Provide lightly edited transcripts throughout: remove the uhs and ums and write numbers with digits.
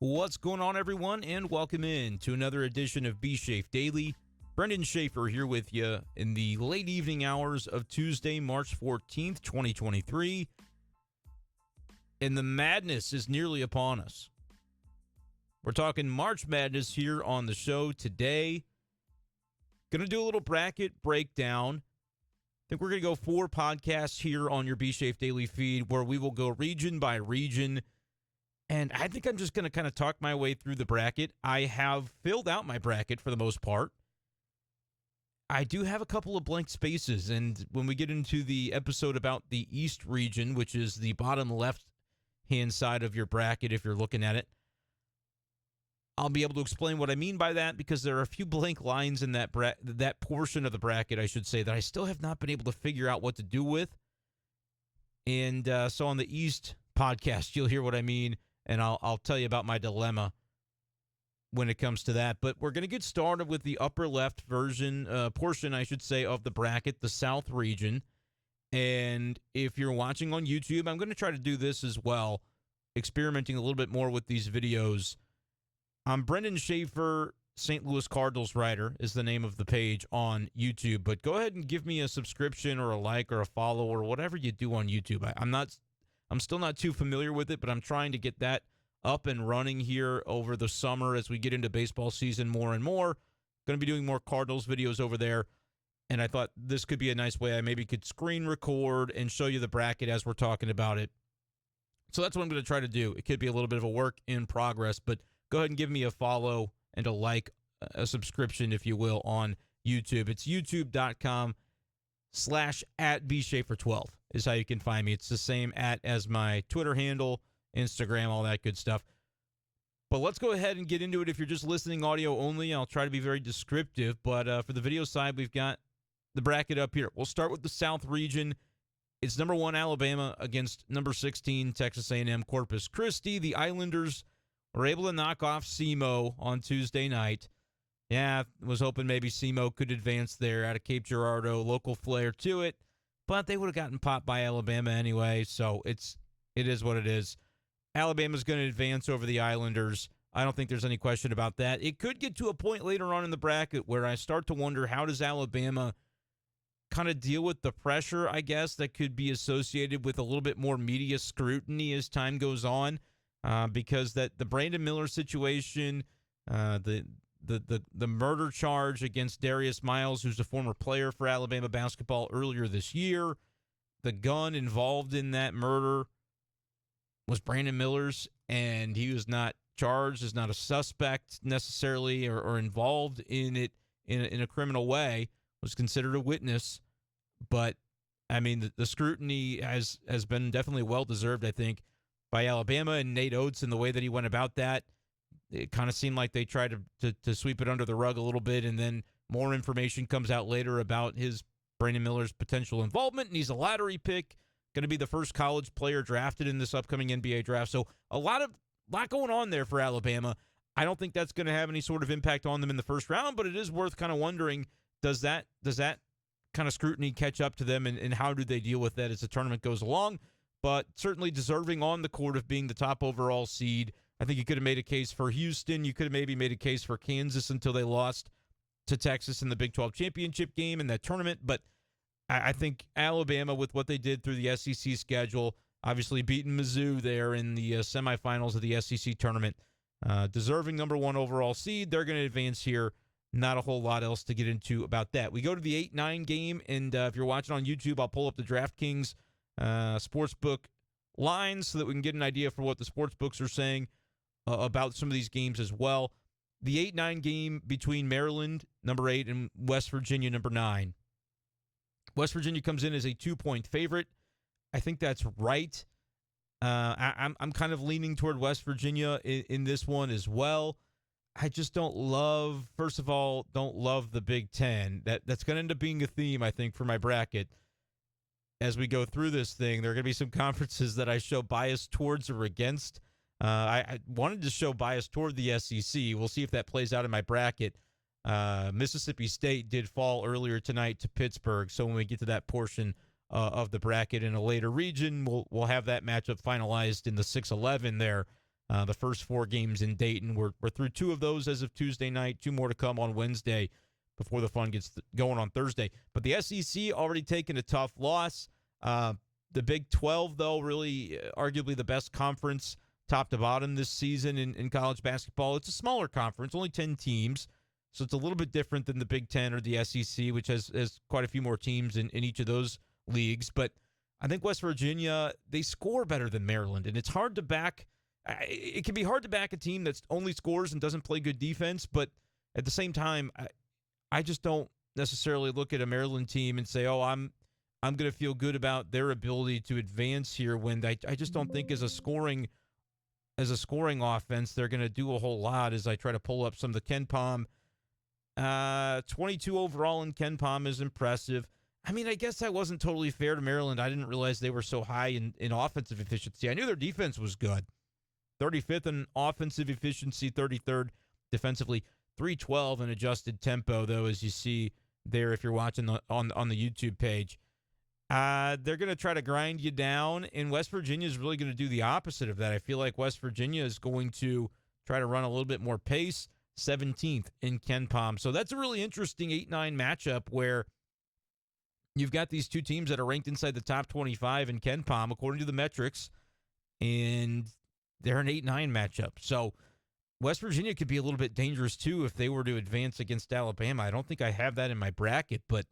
What's going on, everyone, and welcome in to another edition of B Schaeffer Daily. Brenden Schaeffer here with you in the late evening hours of Tuesday, March 14th, 2023. And the madness is nearly upon us. We're talking March Madness here on the show today. Going to do a little bracket breakdown. I think we're going to go 4 podcasts here on your B Schaeffer Daily feed where we will go region by region. And I think I'm just going to kind of talk my way through the bracket. I have filled out my bracket for the most part. I do have a couple of blank spaces, and when we get into the episode about the East region, which is the bottom left-hand side of your bracket if you're looking at it, I'll be able to explain what I mean by that, because there are a few blank lines in that that portion of the bracket, I should say, that I still have not been able to figure out what to do with. And so on the East podcast, you'll hear what I mean, and I'll tell you about my dilemma when it comes to that. But we're going to get started with the upper left portion, I should say, of the bracket, the South region. And if you're watching on YouTube, I'm going to try to do this as well, experimenting a little bit more with these videos. I'm Brenden Schaeffer, St. Louis Cardinals writer is the name of the page on YouTube. But go ahead and give me a subscription or a like or a follow or whatever you do on YouTube. I'm still not too familiar with it, but I'm trying to get that up and running here over the summer as we get into baseball season more and more. Going to be doing more Cardinals videos over there, and I thought this could be a nice way I maybe could screen record and show you the bracket as we're talking about it. So that's what I'm going to try to do. It could be a little bit of a work in progress, but go ahead and give me a follow and a like, a subscription, if you will, on YouTube. It's youtube.com/@bschaeffer12 is how you can find me. It's the same as my Twitter handle, Instagram, all that good stuff. But let's go ahead and get into it. If you're just listening audio only, I'll try to be very descriptive. But for the video side, we've got the bracket up here. We'll start with the South region. It's number 1 Alabama against number 16 Texas A&M Corpus Christi. The Islanders were able to knock off SEMO on Tuesday night. Yeah, was hoping maybe SEMO could advance there out of Cape Girardeau, local flair to it. But they would have gotten popped by Alabama anyway, so it is what it is. Alabama's going to advance over the Islanders. I don't think there's any question about that. It could get to a point later on in the bracket where I start to wonder, how does Alabama kind of deal with the pressure, I guess, that could be associated with a little bit more media scrutiny as time goes on, because the Brandon Miller situation, the murder charge against Darius Miles, who's a former player for Alabama basketball earlier this year, the gun involved in that murder was Brandon Miller's, and he was not charged as not a suspect necessarily or involved in it in a criminal way, was considered a witness. But, I mean, the scrutiny has been definitely well-deserved, I think, by Alabama and Nate Oates and the way that he went about that. It kind of seemed like they tried to sweep it under the rug a little bit, and then more information comes out later about Brandon Miller's potential involvement, and he's a lottery pick, going to be the first college player drafted in this upcoming NBA draft. So a lot going on there for Alabama. I don't think that's going to have any sort of impact on them in the first round, but it is worth kind of wondering, does that kind of scrutiny catch up to them, and how do they deal with that as the tournament goes along? But certainly deserving on the court of being the top overall seed. I think you could have made a case for Houston. You could have maybe made a case for Kansas until they lost to Texas in the Big 12 championship game in that tournament. But I think Alabama, with what they did through the SEC schedule, obviously beating Mizzou there in the semifinals of the SEC tournament, deserving number 1 overall seed. They're going to advance here. Not a whole lot else to get into about that. We go to the 8-9 game, and if you're watching on YouTube, I'll pull up the DraftKings sportsbook lines so that we can get an idea for what the sportsbooks are saying about some of these games as well. The 8-9 game between Maryland, number 8, and West Virginia, number 9. West Virginia comes in as a 2-point favorite. I think that's right. I'm kind of leaning toward West Virginia in this one as well. I just don't love the Big Ten. That's going to end up being a theme, I think, for my bracket. As we go through this thing, there are going to be some conferences that I show bias towards or against. I wanted to show bias toward the SEC. We'll see if that plays out in my bracket. Mississippi State did fall earlier tonight to Pittsburgh, so when we get to that portion of the bracket in a later region, we'll have that matchup finalized in the 6-11 there The first 4 games in Dayton. We're through 2 of those as of Tuesday night. 2 more to come on Wednesday before the fun gets going on Thursday. But the SEC already taken a tough loss. The Big 12, though, really arguably the best conference top to bottom this season in college basketball. It's a smaller conference, only 10 teams. So it's a little bit different than the Big 10 or the SEC, which has quite a few more teams in each of those leagues. But I think West Virginia, they score better than Maryland. And it's hard to back. It can be hard to back a team that only scores and doesn't play good defense. But at the same time, I just don't necessarily look at a Maryland team and say, oh, I'm going to feel good about their ability to advance here when I just don't think as a scoring offense, they're going to do a whole lot as I try to pull up some of the KenPom. 22 overall in KenPom is impressive. I mean, I guess that wasn't totally fair to Maryland. I didn't realize they were so high in offensive efficiency. I knew their defense was good. 35th in offensive efficiency, 33rd defensively, 312 in adjusted tempo, though, as you see there if you're watching on the YouTube page. They're going to try to grind you down, and West Virginia is really going to do the opposite of that. I feel like West Virginia is going to try to run a little bit more pace, 17th in KenPom. So that's a really interesting 8-9 matchup where you've got these two teams that are ranked inside the top 25 in KenPom, according to the metrics, and they're an 8-9 matchup. So West Virginia could be a little bit dangerous, too, if they were to advance against Alabama. I don't think I have that in my bracket, but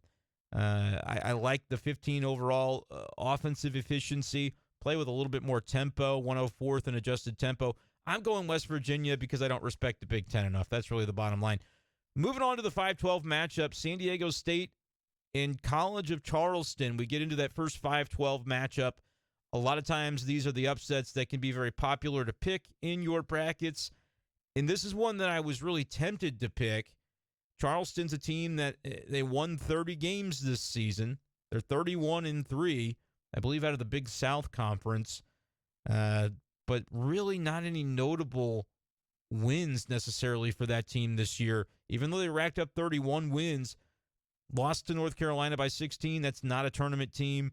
I like the 15 overall offensive efficiency, play with a little bit more tempo, 104th in adjusted tempo. I'm going West Virginia because I don't respect the Big Ten enough. That's really the bottom line. Moving on to the 5-12 matchup, San Diego State and College of Charleston. We get into that first 5-12 matchup. A lot of times these are the upsets that can be very popular to pick in your brackets. And this is one that I was really tempted to pick. Charleston's a team that they won 30 games this season. They're 31-3, I believe, out of the Big South Conference. But really not any notable wins necessarily for that team this year. Even though they racked up 31 wins, lost to North Carolina by 16. That's not a tournament team.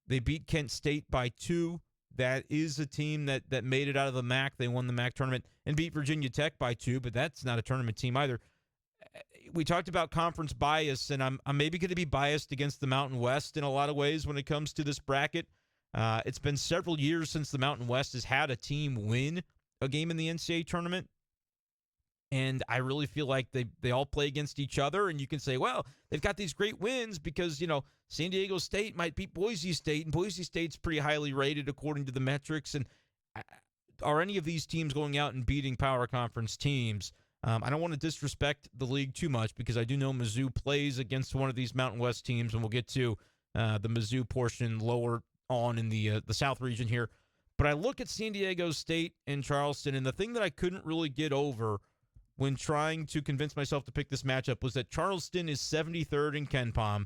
They beat Kent State by 2. That is a team that made it out of the MAC. They won the MAC tournament and beat Virginia Tech by 2, but that's not a tournament team either. We talked about conference bias, and I'm maybe going to be biased against the Mountain West in a lot of ways when it comes to this bracket. It's been several years since the Mountain West has had a team win a game in the NCAA tournament, and I really feel like they all play against each other, and you can say, well, they've got these great wins because, San Diego State might beat Boise State, and Boise State's pretty highly rated according to the metrics, and are any of these teams going out and beating power conference teams? I don't want to disrespect the league too much because I do know Mizzou plays against one of these Mountain West teams, and we'll get to the Mizzou portion lower on in the South region here. But I look at San Diego State and Charleston, and the thing that I couldn't really get over when trying to convince myself to pick this matchup was that Charleston is 73rd in KenPom,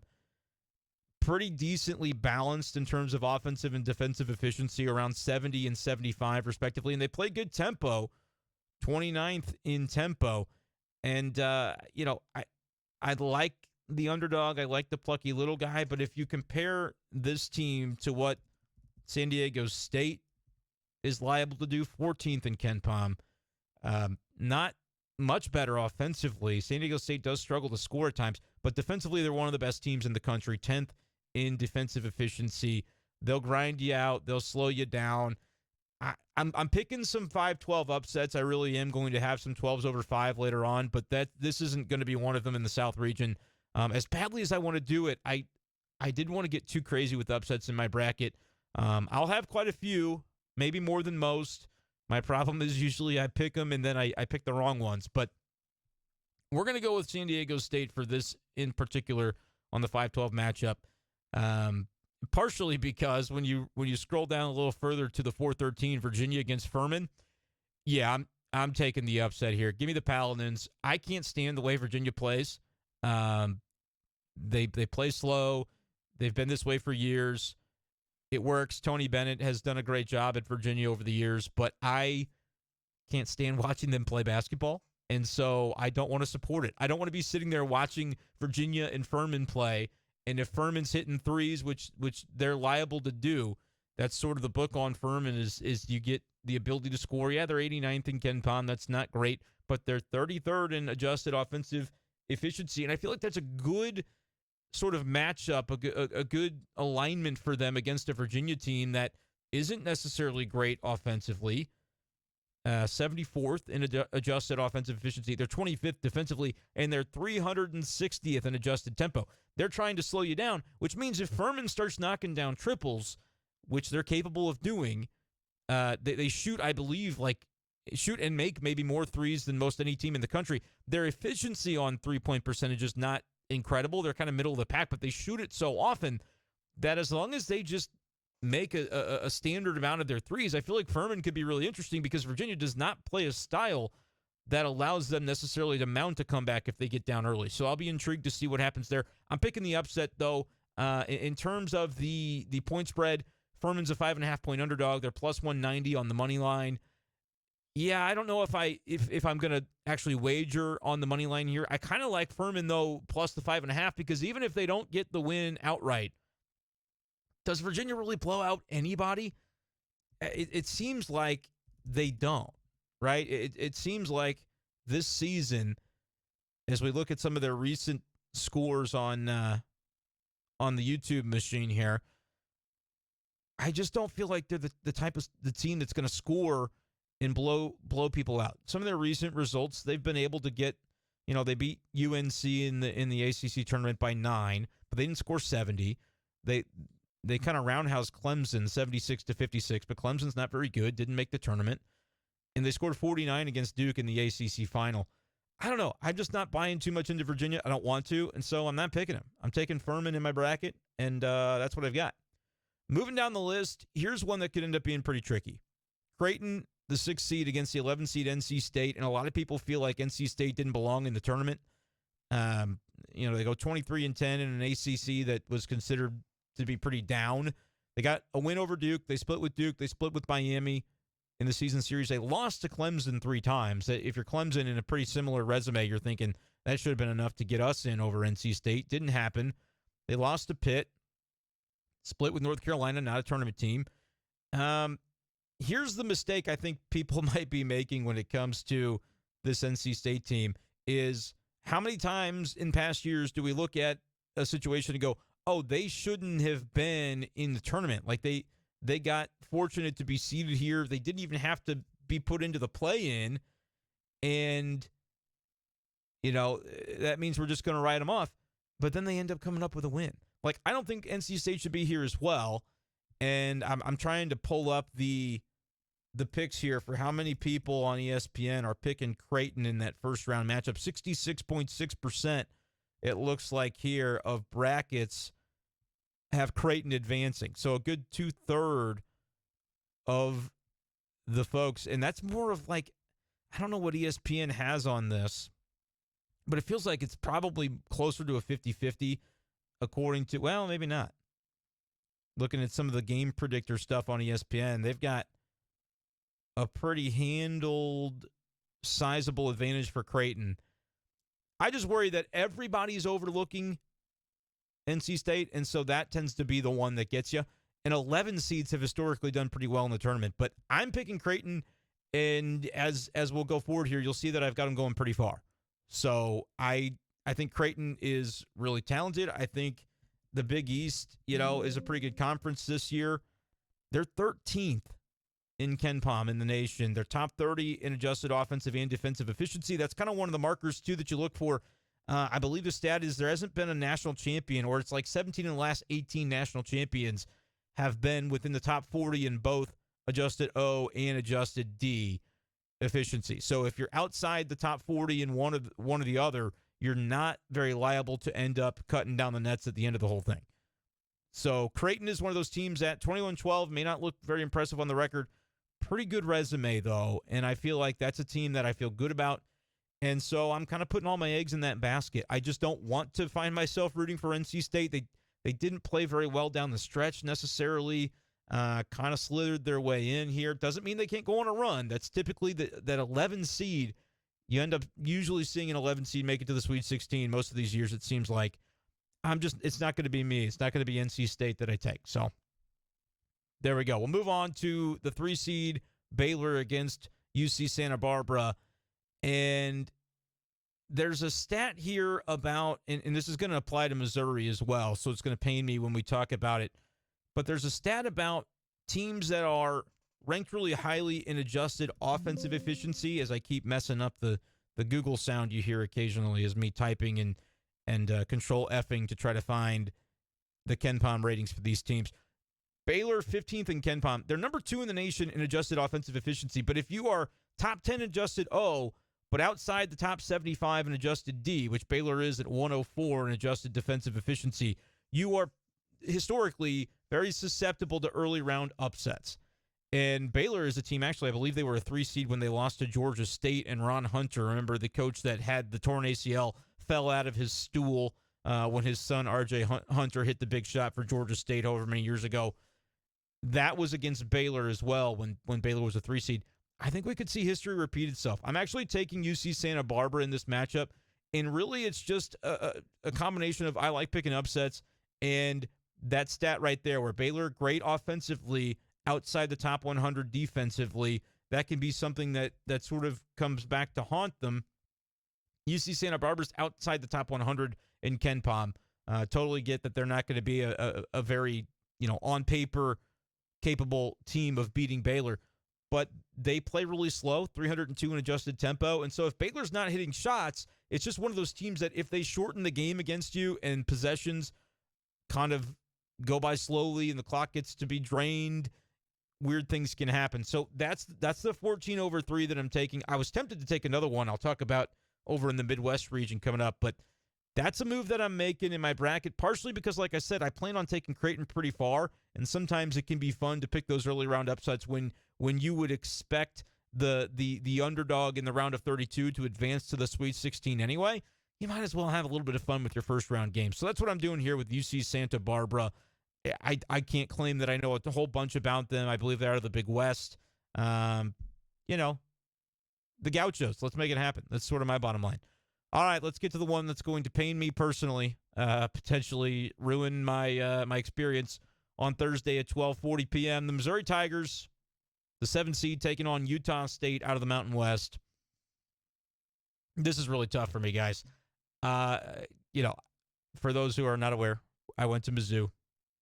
pretty decently balanced in terms of offensive and defensive efficiency, around 70 and 75 respectively, and they play good tempo, 29th in tempo. And, I like the underdog. I like the plucky little guy. But if you compare this team to what San Diego State is liable to do, 14th in KenPom, not much better offensively. San Diego State does struggle to score at times, but defensively they're one of the best teams in the country, 10th in defensive efficiency. They'll grind you out. They'll slow you down. I'm picking some 5-12 upsets. I really am going to have some 12s over 5 later on, but this isn't going to be one of them in the South region. As badly as I want to do it, I didn't want to get too crazy with upsets in my bracket. I'll have quite a few, maybe more than most. My problem is usually I pick them and then I pick the wrong ones. But we're going to go with San Diego State for this in particular on the 5-12 matchup. Partially because when you scroll down a little further to the 4-13 Virginia against Furman, yeah, I'm taking the upset here. Give me the Paladins. I can't stand the way Virginia plays. They play slow. They've been this way for years. It works. Tony Bennett has done a great job at Virginia over the years, but I can't stand watching them play basketball, and so I don't want to support it. I don't want to be sitting there watching Virginia and Furman play. And if Furman's hitting threes, which they're liable to do, That's sort of the book on Furman is you get the ability to score. Yeah, they're 89th in KenPom. That's not great, but they're 33rd in adjusted offensive efficiency. And I feel like that's a good sort of matchup, a good alignment for them against a Virginia team that isn't necessarily great offensively. 74th in adjusted offensive efficiency. They're 25th defensively, and they're 360th in adjusted tempo. They're trying to slow you down, which means if Furman starts knocking down triples, which they're capable of doing, they shoot, I believe, shoot and make maybe more threes than most any team in the country. Their efficiency on three-point percentage is not incredible. They're kind of middle of the pack, but they shoot it so often that as long as they just make a standard amount of their threes, I feel like Furman could be really interesting because Virginia does not play a style that allows them necessarily to mount a comeback if they get down early. So I'll be intrigued to see what happens there. I'm picking the upset, though. In terms of the point spread, Furman's a 5.5-point underdog. They're plus 190 on the money line. Yeah, I don't know if I'm going to actually wager on the money line here. I kind of like Furman, though, plus the 5.5, because even if they don't get the win outright, does Virginia really blow out anybody? It seems like they don't, right? It seems like this season, as we look at some of their recent scores on the YouTube machine here, I just don't feel like they're the type of the team that's going to score and blow people out. Some of their recent results, they've been able to get, they beat UNC in the ACC tournament by 9, but they didn't score 70. They kind of roundhouse Clemson 76-56, but Clemson's not very good, didn't make the tournament. And they scored 49 against Duke in the ACC final. I don't know. I'm just not buying too much into Virginia. I don't want to, and so I'm not picking them. I'm taking Furman in my bracket, and that's what I've got. Moving down the list, here's one that could end up being pretty tricky. Creighton, the 6th seed against the 11th seed NC State, and a lot of people feel like NC State didn't belong in the tournament. They go 23-10 in an ACC that was considered to be pretty down. They got a win over Duke. They split with Duke. They split with Miami in the season series. They lost to Clemson 3 times. If you're Clemson in a pretty similar resume, you're thinking that should have been enough to get us in over NC State. Didn't happen. They lost to Pitt. Split with North Carolina, not a tournament team. Here's the mistake I think people might be making when it comes to this NC State team is how many times in past years do we look at a situation and go, oh, they shouldn't have been in the tournament. Like they got fortunate to be seated here. They didn't even have to be put into the play-in. And, that means we're just going to write them off. But then they end up coming up with a win. Like, I don't think NC State should be here as well. And I'm trying to pull up the picks here for how many people on ESPN are picking Creighton in that first-round matchup. 66.6%, it looks like here, of brackets have Creighton advancing. So a good 2/3 of the folks. And that's more of like, I don't know what ESPN has on this, but it feels like it's probably closer to a 50-50 according to, well, maybe not. Looking at some of the game predictor stuff on ESPN, they've got a pretty handled, sizable advantage for Creighton. I just worry that everybody's overlooking NC State, and so that tends to be the one that gets you. And 11 seeds have historically done pretty well in the tournament, but I'm picking Creighton, and as we'll go forward here, you'll see that I've got them going pretty far. So I think Creighton is really talented. I think the Big East, is a pretty good conference this year. They're 13th in KenPom in the nation. They're top 30 in adjusted offensive and defensive efficiency. That's kind of one of the markers, too, that you look for. I believe the stat is there hasn't been a national champion, or it's like 17 of the last 18 national champions have been within the top 40 in both adjusted O and adjusted D efficiency. So if you're outside the top 40 in one or the other, you're not very liable to end up cutting down the nets at the end of the whole thing. So Creighton is one of those teams that 21-12 may not look very impressive on the record. Pretty good resume, though, and I feel like that's a team that I feel good about. And so I'm kind of putting all my eggs in that basket. I just don't want to find myself rooting for NC State. They didn't play very well down the stretch necessarily, kind of slithered their way in here. Doesn't mean they can't go on a run. That's typically that 11 seed. You end up usually seeing an 11 seed make it to the Sweet 16 most of these years, it seems like. It's not going to be me. It's not going to be NC State that I take. So There we go. We'll move on to the 3 seed Baylor against UC Santa Barbara. And there's a stat here about, and this is going to apply to Missouri as well, so it's going to pain me when we talk about it. But there's a stat about teams that are ranked really highly in adjusted offensive efficiency, as I keep messing up the Google sound you hear occasionally as me typing and control Fing to try to find the KenPom ratings for these teams. Baylor 15th in KenPom. They're number 2 in the nation in adjusted offensive efficiency. But if you are top 10 adjusted O, but outside the top 75 in adjusted D, which Baylor is at 104 in adjusted defensive efficiency, you are historically very susceptible to early round upsets. And Baylor is a team, actually, I believe they were a 3 seed when they lost to Georgia State and Ron Hunter. Remember, the coach that had the torn ACL fell out of his stool when his son, RJ Hunter, hit the big shot for Georgia State however many years ago. That was against Baylor as well when Baylor was a 3 seed. I think we could see history repeat itself. I'm actually taking UC Santa Barbara in this matchup, and really it's just a combination of I like picking upsets and that stat right there where Baylor, great offensively, outside the top 100 defensively. That can be something that sort of comes back to haunt them. UC Santa Barbara's outside the top 100 in KenPom. Totally get that they're not going to be a very, on paper capable team of beating Baylor, but they play really slow, 302 in adjusted tempo. And so if Baylor's not hitting shots, it's just one of those teams that if they shorten the game against you and possessions kind of go by slowly and the clock gets to be drained, weird things can happen. So that's the 14/3 that I'm taking. I was tempted to take another one I'll talk about over in the Midwest region coming up, but that's a move that I'm making in my bracket, partially because, like I said, I plan on taking Creighton pretty far, and sometimes it can be fun to pick those early round upsets when you would expect the underdog in the round of 32 to advance to the Sweet 16 anyway. You might as well have a little bit of fun with your first round game. So that's what I'm doing here with UC Santa Barbara. I can't claim that I know a whole bunch about them. I believe they're out of the Big West. The Gauchos. Let's make it happen. That's sort of my bottom line. All right, let's get to the one that's going to pain me personally, potentially ruin my my experience on Thursday at 12:40 p.m. The Missouri Tigers, the 7 seed, taking on Utah State out of the Mountain West. This is really tough for me, guys. For those who are not aware, I went to Mizzou.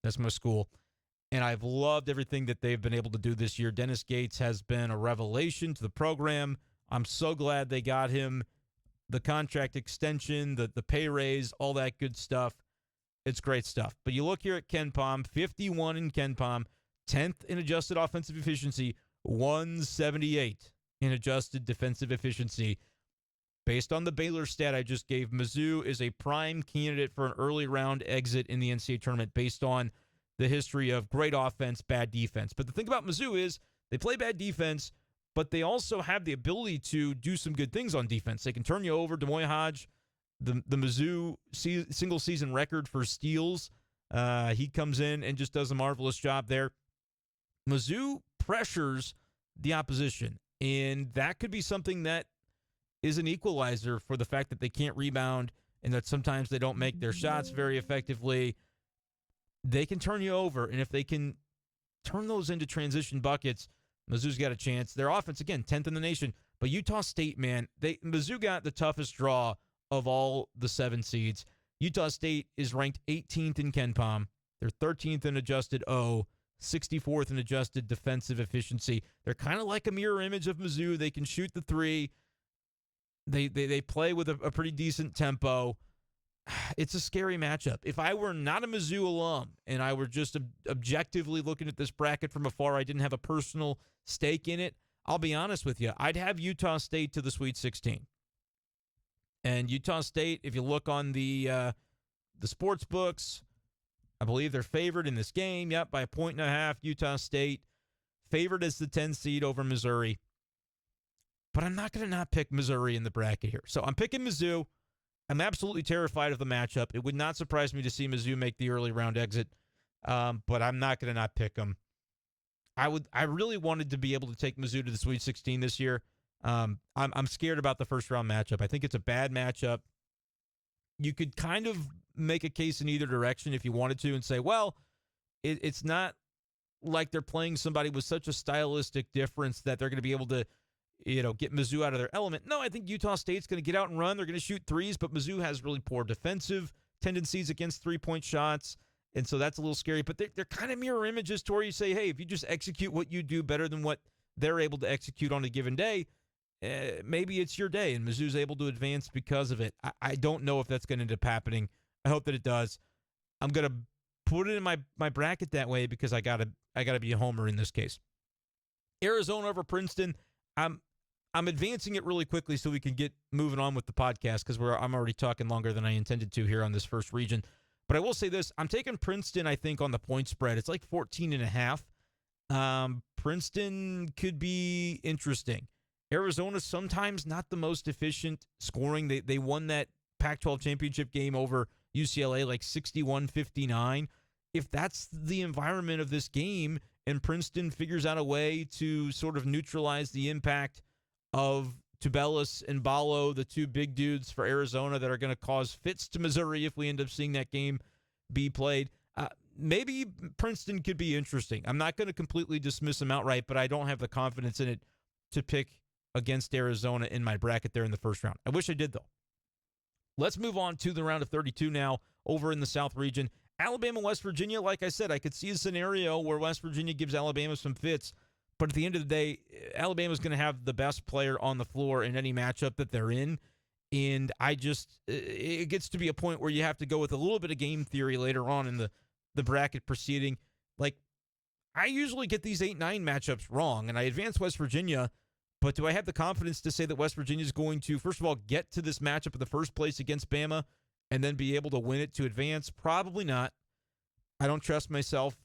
That's my school. And I've loved everything that they've been able to do this year. Dennis Gates has been a revelation to the program. I'm so glad they got him. The contract extension, the pay raise, all that good stuff. It's great stuff. But you look here at KenPom, 51 in KenPom, 10th in adjusted offensive efficiency, 178 in adjusted defensive efficiency. Based on the Baylor stat I just gave, Mizzou is a prime candidate for an early round exit in the NCAA tournament based on the history of great offense, bad defense. But the thing about Mizzou is they play bad defense, but they also have the ability to do some good things on defense. They can turn you over. Demoy Hodge, the Mizzou single season record for steals, he comes in and just does a marvelous job there. Mizzou pressures the opposition, and that could be something that is an equalizer for the fact that they can't rebound and that sometimes they don't make their shots very effectively. They can turn you over, and if they can turn those into transition buckets, Mizzou's got a chance. Their offense, again, 10th in the nation. But Utah State, man, Mizzou got the toughest draw of all the 7 seeds. Utah State is ranked 18th in KenPom. They're 13th in adjusted O, 64th in adjusted defensive efficiency. They're kind of like a mirror image of Mizzou. They can shoot the three. They play with a pretty decent tempo. It's a scary matchup. If I were not a Mizzou alum and I were just objectively looking at this bracket from afar, I didn't have a personal stake in it, I'll be honest with you, I'd have Utah State to the Sweet 16. And Utah State, if you look on the sports books, I believe they're favored in this game. Yep, by 1.5. Utah State favored as the 10 seed over Missouri. But I'm not going to not pick Missouri in the bracket here. So I'm picking Mizzou. I'm absolutely terrified of the matchup. It would not surprise me to see Mizzou make the early round exit, but I'm not going to not pick them. I really wanted to be able to take Mizzou to the Sweet 16 this year. I'm scared about the first round matchup. I think it's a bad matchup. You could kind of make a case in either direction if you wanted to and say, well, it's not like they're playing somebody with such a stylistic difference that they're going to be able to, get Mizzou out of their element. No, I think Utah State's going to get out and run. They're going to shoot threes, but Mizzou has really poor defensive tendencies against three-point shots, and so that's a little scary. But they're kind of mirror images to where you say, hey, if you just execute what you do better than what they're able to execute on a given day, maybe it's your day, and Mizzou's able to advance because of it. I don't know if that's going to end up happening. I hope that it does. I'm going to put it in my bracket that way because I gotta be a homer in this case. Arizona over Princeton. I'm advancing it really quickly so we can get moving on with the podcast because I'm already talking longer than I intended to here on this first region. But I will say this: I'm taking Princeton. I think on the point spread, it's like 14.5. Princeton could be interesting. Arizona sometimes not the most efficient scoring. They won that Pac-12 championship game over UCLA like 61-59. If that's the environment of this game and Princeton figures out a way to sort of neutralize the impact of Tubelis and Ballo, the two big dudes for Arizona that are going to cause fits to Missouri if we end up seeing that game be played, maybe Princeton could be interesting. I'm not going to completely dismiss them outright, but I don't have the confidence in it to pick against Arizona in my bracket there in the first round. I wish I did, though. Let's move on to the round of 32 now over in the South region. Alabama, West Virginia, like I said, I could see a scenario where West Virginia gives Alabama some fits, but at the end of the day, Alabama's going to have the best player on the floor in any matchup that they're in, and it gets to be a point where you have to go with a little bit of game theory later on in the bracket proceeding. Like, I usually get these 8-9 matchups wrong, and I advance West Virginia. But do I have the confidence to say that West Virginia is going to, first of all, get to this matchup in the first place against Bama and then be able to win it to advance? Probably not. I don't trust myself.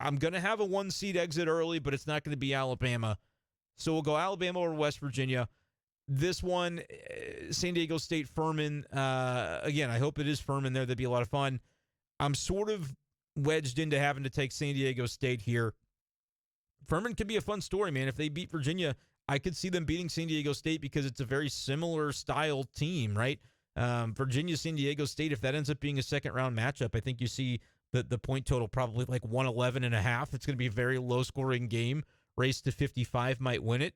I'm going to have a one-seed exit early, but it's not going to be Alabama. So we'll go Alabama or West Virginia. This one, San Diego State, Furman. Again, I hope it is Furman there. That'd be a lot of fun. I'm sort of wedged into having to take San Diego State here. Furman could be a fun story, man. If they beat Virginia, I could see them beating San Diego State because it's a very similar style team, right? Virginia, San Diego State, if that ends up being a second-round matchup, I think you see the point total probably like 111.5. It's going to be a very low-scoring game. Race to 55 might win it.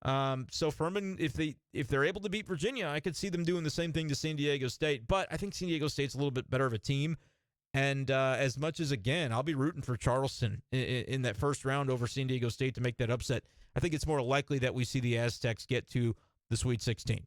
So Furman, if they're able to beat Virginia, I could see them doing the same thing to San Diego State. But I think San Diego State's a little bit better of a team. And as much as, again, I'll be rooting for Charleston in that first round over San Diego State to make that upset, I think it's more likely that we see the Aztecs get to the Sweet 16.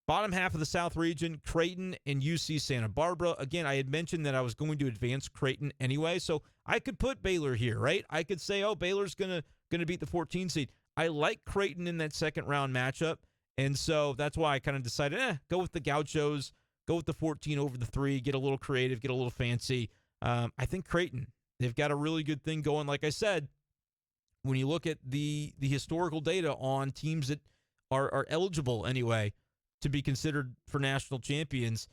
Bottom half of the South region, Creighton and UC Santa Barbara. Again, I had mentioned that I was going to advance Creighton anyway, so I could put Baylor here, right? I could say, oh, Baylor's gonna beat the 14 seed. I like Creighton in that second round matchup, and so that's why I kind of decided, go with the Gauchos, go with the 14 over the 3, get a little creative, get a little fancy. I think Creighton, they've got a really good thing going. Like I said, when you look at the historical data on teams that are eligible anyway to be considered for national champions,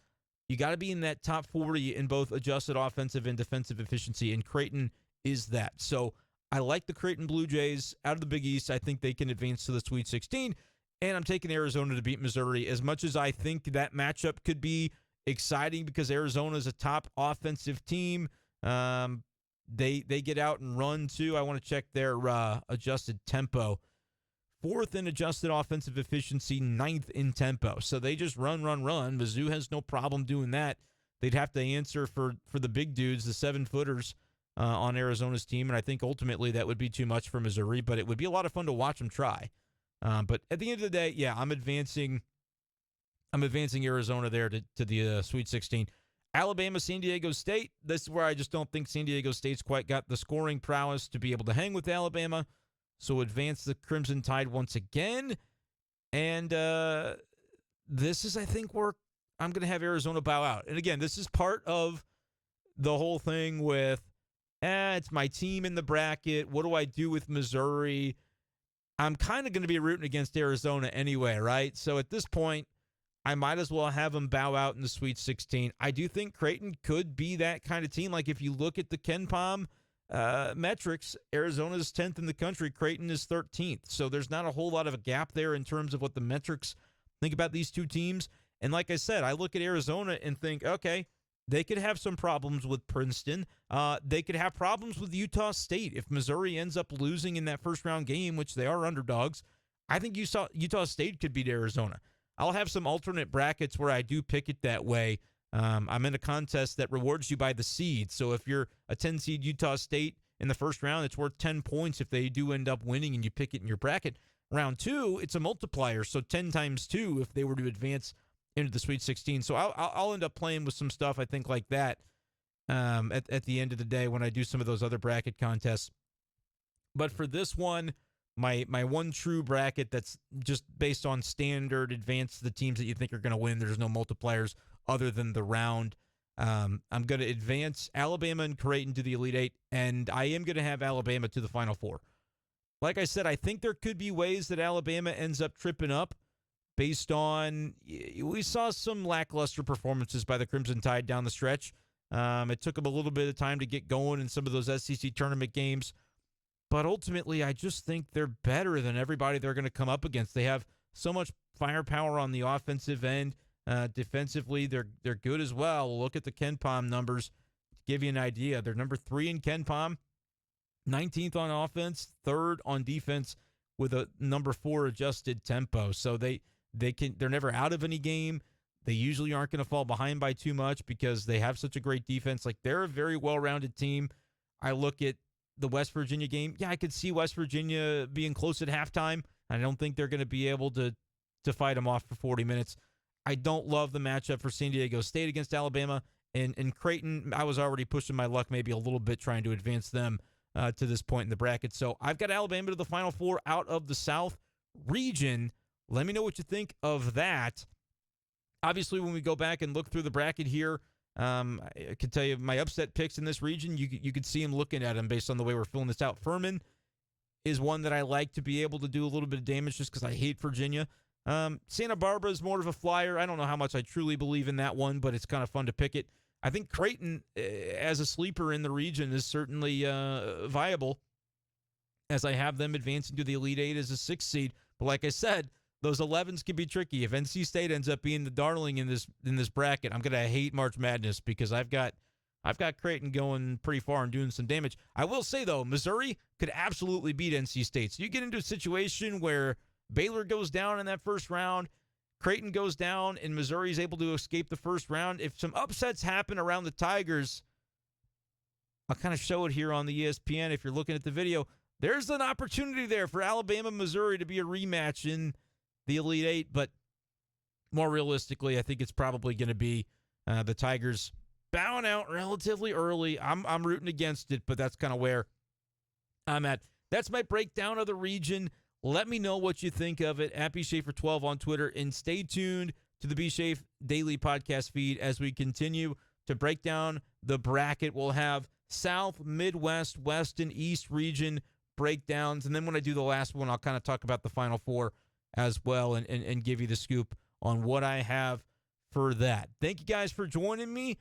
you got to be in that top 40 in both adjusted offensive and defensive efficiency, and Creighton is that. So I like the Creighton Blue Jays out of the Big East. I think they can advance to the Sweet 16, and I'm taking Arizona to beat Missouri. As much as I think that matchup could be exciting because Arizona is a top offensive team, They get out and run, too. I want to check their adjusted tempo. 4th in adjusted offensive efficiency, 9th in tempo. So they just run. Mizzou has no problem doing that. They'd have to answer for the big dudes, the 7-footers on Arizona's team, and I think ultimately that would be too much for Missouri, but it would be a lot of fun to watch them try. But at the end of the day, yeah, I'm advancing Arizona there to the Sweet 16. Alabama, San Diego State. This is where I just don't think San Diego State's quite got the scoring prowess to be able to hang with Alabama. So advance the Crimson Tide once again. And this is, I think, where I'm going to have Arizona bow out. And again, this is part of the whole thing with, it's my team in the bracket. What do I do with Missouri? I'm kind of going to be rooting against Arizona anyway, right? So at this point, I might as well have them bow out in the Sweet 16. I do think Creighton could be that kind of team. Like if you look at the KenPom metrics, Arizona's 10th in the country. Creighton is 13th. So there's not a whole lot of a gap there in terms of what the metrics think about these two teams. And like I said, I look at Arizona and think, okay, They could have some problems with Princeton. They could have problems with Utah State. If Missouri ends up losing in that first-round game, which they are underdogs, I think Utah State could beat Arizona. I'll have some alternate brackets where I do pick it that way. I'm in a contest that rewards you by the seed. So if you're a 10-seed Utah State in the first round, it's worth 10 points if they do end up winning and you pick it in your bracket. Round 2, it's a multiplier, so 10 times 2 if they were to advance into the Sweet 16. So I'll end up playing with some stuff, I think, like that at the end of the day when I do some of those other bracket contests. But for this one, my one true bracket that's just based on standard advance the teams that you think are going to win. There's no multipliers other than the round. I'm going to advance Alabama and Creighton to the Elite Eight, and I am going to have Alabama to the Final Four. Like I said, I think there could be ways that Alabama ends up tripping up based on, we saw some lackluster performances by the Crimson Tide down the stretch. It took them a little bit of time to get going in some of those SEC tournament games. But ultimately, I just think they're better than everybody they're going to come up against. They have so much firepower on the offensive end. Defensively, they're good as well. Look at the KenPom numbers to give you an idea. They're number 3 in KenPom, 19th on offense, 3rd on defense with a number 4 adjusted tempo. So they're never out of any game. They usually aren't going to fall behind by too much because they have such a great defense. Like, they're a very well-rounded team. I look at the West Virginia game. Yeah, I could see West Virginia being close at halftime. I don't think they're going to be able to fight them off for 40 minutes. I don't love the matchup for San Diego State against Alabama. And Creighton, I was already pushing my luck maybe a little bit trying to advance them to this point in the bracket. So I've got Alabama to the Final Four out of the South region. Let me know what you think of that. Obviously, when we go back and look through the bracket here, I can tell you my upset picks in this region. You could see them looking at them based on the way we're filling this out. Furman is one that I like to be able to do a little bit of damage just because I hate Virginia. Santa Barbara is more of a flyer. I don't know how much I truly believe in that one, but it's kind of fun to pick it. I think Creighton, as a sleeper in the region, is certainly viable, as I have them advancing to the Elite Eight as a 6th seed. But like I said, those 11s can be tricky. If NC State ends up being the darling in this bracket, I'm gonna hate March Madness because I've got Creighton going pretty far and doing some damage. I will say though, Missouri could absolutely beat NC State. So you get into a situation where Baylor goes down in that first round, Creighton goes down, and Missouri's able to escape the first round. If some upsets happen around the Tigers, I'll kind of show it here on the ESPN if you're looking at the video. There's an opportunity there for Alabama, Missouri to be a rematch in the Elite Eight, but more realistically, I think it's probably going to be the Tigers bowing out relatively early. I'm rooting against it, but that's kind of where I'm at. That's my breakdown of the region. Let me know what you think of it at BSchaeffer12 on Twitter, and stay tuned to the BSchaef Daily Podcast feed as we continue to break down the bracket. We'll have South, Midwest, West, and East region breakdowns, and then when I do the last one, I'll kind of talk about the Final Four as well and give you the scoop on what I have for that. Thank you guys for joining me.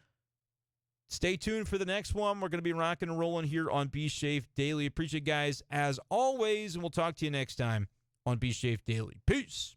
Stay tuned for the next one. We're going to be rocking and rolling here on BSchaef Daily. Appreciate you guys as always, and we'll talk to you next time on BSchaef Daily. Peace.